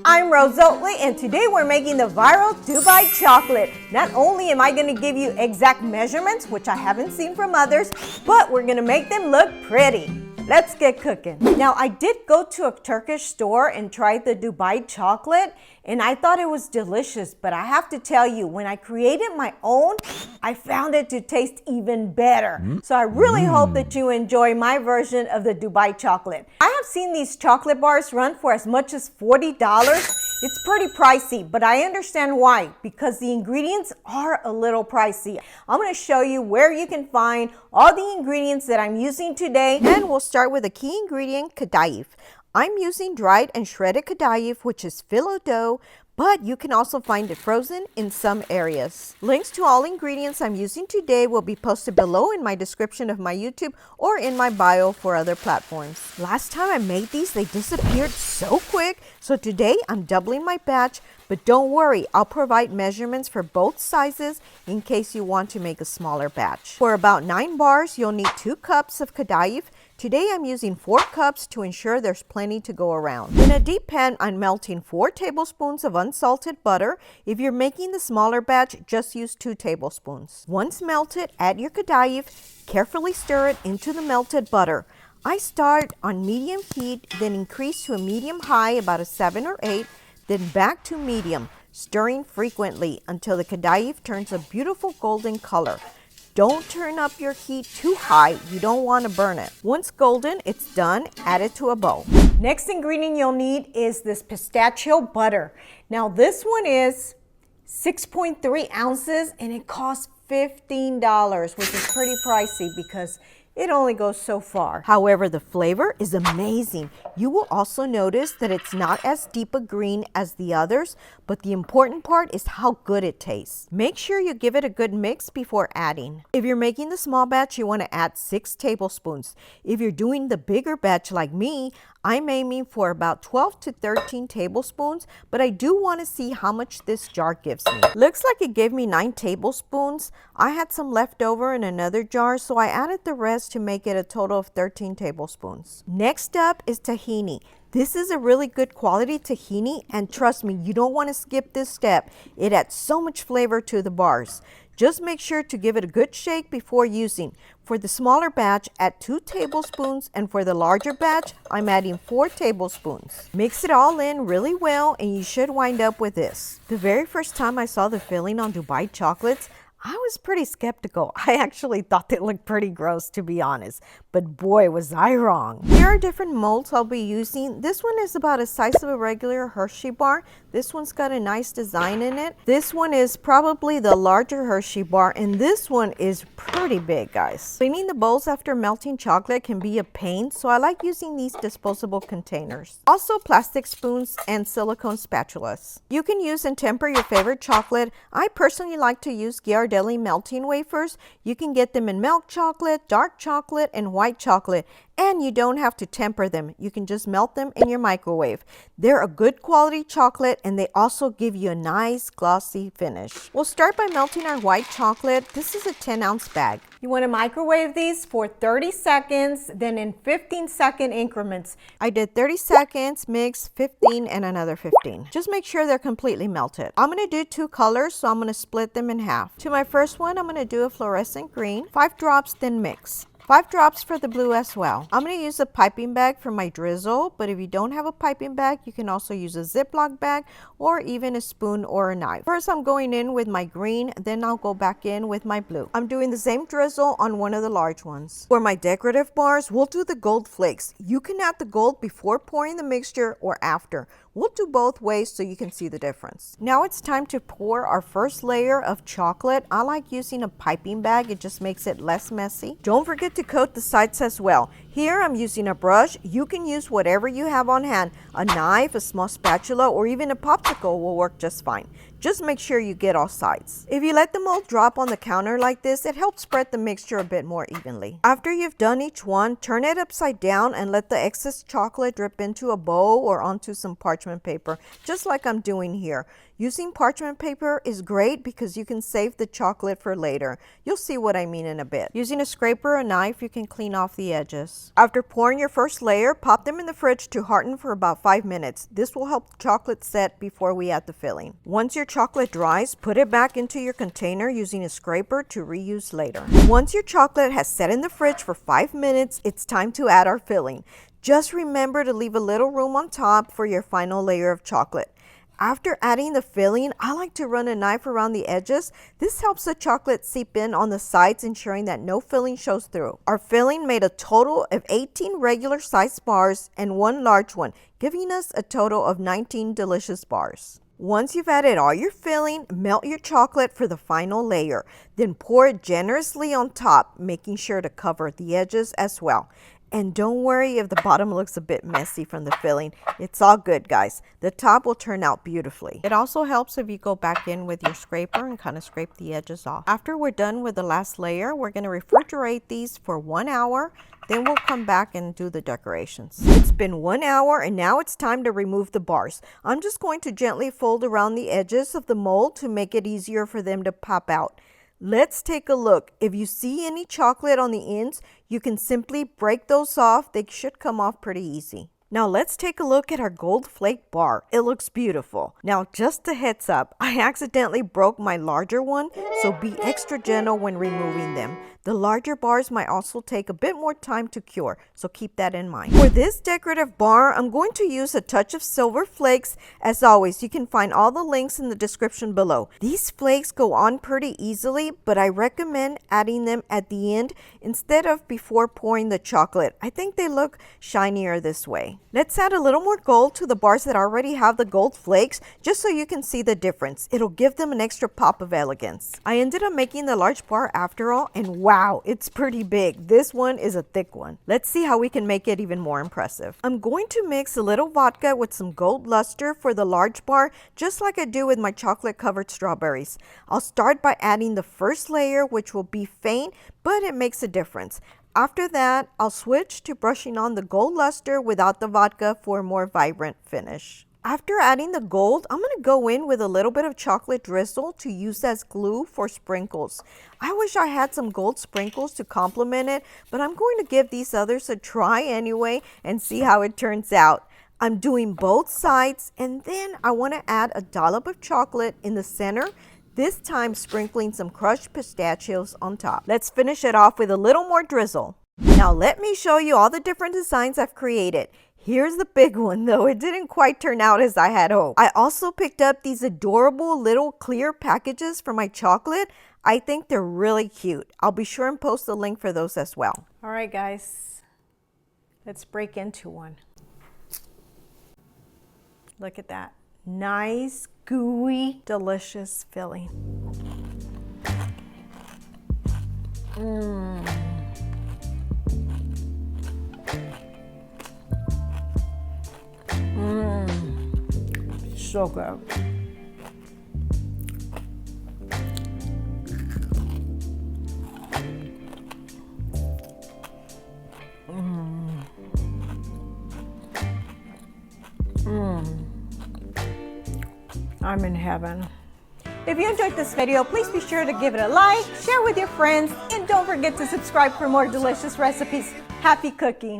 I'm Rose Oatley, and today we're making the viral Dubai chocolate. Not only am I going to give you exact measurements, which I haven't seen from others, but we're going to make them look pretty. Let's get cooking. Now, I did go to a Turkish store and tried the Dubai chocolate, and I thought it was delicious, but I have to tell you, when I created my own, I found it to taste even better. So I really hope that you enjoy my version of the Dubai chocolate. I have seen these chocolate bars run for as much as $40. It's pretty pricey, but I understand why, because the ingredients are a little pricey. I'm going to show you where you can find all the ingredients that I'm using today, and we'll start with a key ingredient, Kadayif. I'm using dried and shredded Kadayif, which is phyllo dough, but you can also find it frozen in some areas. Links to all ingredients I'm using today will be posted below in my description of my YouTube or in my bio for other platforms. Last time I made these, they disappeared so quick, so today I'm doubling my batch, but don't worry, I'll provide measurements for both sizes in case you want to make a smaller batch. For about 9 bars, you'll need 2 cups of Kadayif. Today I'm using 4 cups to ensure there's plenty to go around. In a deep pan, I'm melting 4 tablespoons of unsalted butter. If you're making the smaller batch, just use 2 tablespoons. Once melted, add your Kadayif. Carefully stir it into the melted butter. I start on medium heat, then increase to a medium-high, about a 7 or 8, then back to medium, stirring frequently until the Kadayif turns a beautiful golden color. Don't turn up your heat too high. You don't want to burn it. Once golden, it's done. Add it to a bowl. Next ingredient you'll need is this pistachio butter. Now this one is 6.3 ounces and it costs $15, which is pretty pricey because it only goes so far. However, the flavor is amazing. You will also notice that it's not as deep a green as the others, but the important part is how good it tastes. Make sure you give it a good mix before adding. If you're making the small batch, you want to add 6 tablespoons. If you're doing the bigger batch like me, I'm aiming for about 12 to 13 tablespoons, but I do want to see how much this jar gives me. Looks like it gave me 9 tablespoons. I had some left over in another jar, so I added the rest to make it a total of 13 tablespoons. Next up is tahini. This is a really good quality tahini, and trust me, you don't want to skip this step. It adds so much flavor to the bars. Just make sure to give it a good shake before using. For the smaller batch, add 2 tablespoons, and for the larger batch, I'm adding 4 tablespoons. Mix it all in really well, and you should wind up with this. The very first time I saw the filling on Dubai chocolates, I was pretty skeptical. I actually thought they looked pretty gross, to be honest, but boy was I wrong. Here are different molds I'll be using. This one is about the size of a regular Hershey bar. This one's got a nice design in it. This one is probably the larger Hershey bar, and this one is pretty big, guys. Cleaning the bowls after melting chocolate can be a pain, so I like using these disposable containers. Also, plastic spoons and silicone spatulas. You can use and temper your favorite chocolate. I personally like to use Ghiardelli melting wafers. You can get them in milk chocolate, dark chocolate, and white chocolate. And you don't have to temper them. You can just melt them in your microwave. They're a good quality chocolate, and they also give you a nice glossy finish. We'll start by melting our white chocolate. This is a 10-ounce bag. You want to microwave these for 30 seconds, then in 15-second increments. I did 30 seconds, mix, 15, and another 15. Just make sure they're completely melted. I'm going to do 2 colors, so I'm going to split them in half. To my first one, I'm going to do a fluorescent green. 5 drops, then mix. 5 drops for the blue as well. I'm going to use a piping bag for my drizzle, but if you don't have a piping bag, you can also use a Ziploc bag or even a spoon or a knife. First, I'm going in with my green, then I'll go back in with my blue. I'm doing the same drizzle on one of the large ones. For my decorative bars, we'll do the gold flakes. You can add the gold before pouring the mixture or after. We'll do both ways so you can see the difference. Now it's time to pour our first layer of chocolate. I like using a piping bag. It just makes it less messy. Don't forget to coat the sides as well. Here I'm using a brush. You can use whatever you have on hand. A knife, a small spatula, or even a popsicle will work just fine. Just make sure you get all sides. If you let the mold drop on the counter like this, it helps spread the mixture a bit more evenly. After you've done each one, turn it upside down and let the excess chocolate drip into a bowl or onto some parchment paper, just like I'm doing here. Using parchment paper is great because you can save the chocolate for later. You'll see what I mean in a bit. Using a scraper or knife, knife, you can clean off the edges. After pouring your first layer, pop them in the fridge to harden for about 5 minutes. This will help the chocolate set before we add the filling. Once your chocolate dries, put it back into your container using a scraper to reuse later. Once your chocolate has set in the fridge for 5 minutes, it's time to add our filling. Just remember to leave a little room on top for your final layer of chocolate. After adding the filling, I like to run a knife around the edges. This helps the chocolate seep in on the sides, ensuring that no filling shows through. Our filling made a total of 18 regular sized bars and 1 large one, giving us a total of 19 delicious bars. Once you've added all your filling, melt your chocolate for the final layer. Then pour it generously on top, making sure to cover the edges as well. And don't worry if the bottom looks a bit messy from the filling. It's all good, guys. The top will turn out beautifully. It also helps if you go back in with your scraper and kind of scrape the edges off. After we're done with the last layer, we're going to refrigerate these for 1 hour. Then we'll come back and do the decorations. It's been 1 hour and now it's time to remove the bars. I'm just going to gently fold around the edges of the mold to make it easier for them to pop out. Let's take a look. If you see any chocolate on the ends, you can simply break those off. They should come off pretty easy. Now let's take a look at our gold flake bar. It looks beautiful. Now just a heads up, I accidentally broke my larger one, so be extra gentle when removing them. The larger bars might also take a bit more time to cure, so keep that in mind. For this decorative bar, I'm going to use a touch of silver flakes. As always, you can find all the links in the description below. These flakes go on pretty easily, but I recommend adding them at the end instead of before pouring the chocolate. I think they look shinier this way. Let's add a little more gold to the bars that already have the gold flakes, just so you can see the difference. It'll give them an extra pop of elegance. I ended up making the large bar after all, and wow, it's pretty big. This one is a thick one. Let's see how we can make it even more impressive. I'm going to mix a little vodka with some gold luster for the large bar, just like I do with my chocolate covered strawberries. I'll start by adding the first layer, which will be faint, but it makes a difference. After that, I'll switch to brushing on the gold luster without the vodka for a more vibrant finish. After adding the gold, I'm going to go in with a little bit of chocolate drizzle to use as glue for sprinkles. I wish I had some gold sprinkles to complement it, but I'm going to give these others a try anyway and see how it turns out. I'm doing both sides, and then I want to add a dollop of chocolate in the center, this time sprinkling some crushed pistachios on top. Let's finish it off with a little more drizzle. Now let me show you all the different designs I've created. Here's the big one, though it didn't quite turn out as I had hoped. I also picked up these adorable little clear packages for my chocolate. I think they're really cute. I'll be sure and post the link for those as well. All right, guys, let's break into one. Look at that. Nice, gooey, delicious filling. So good. I'm in heaven. If you enjoyed this video, please be sure to give it a like, share with your friends, and don't forget to subscribe for more delicious recipes. Happy cooking!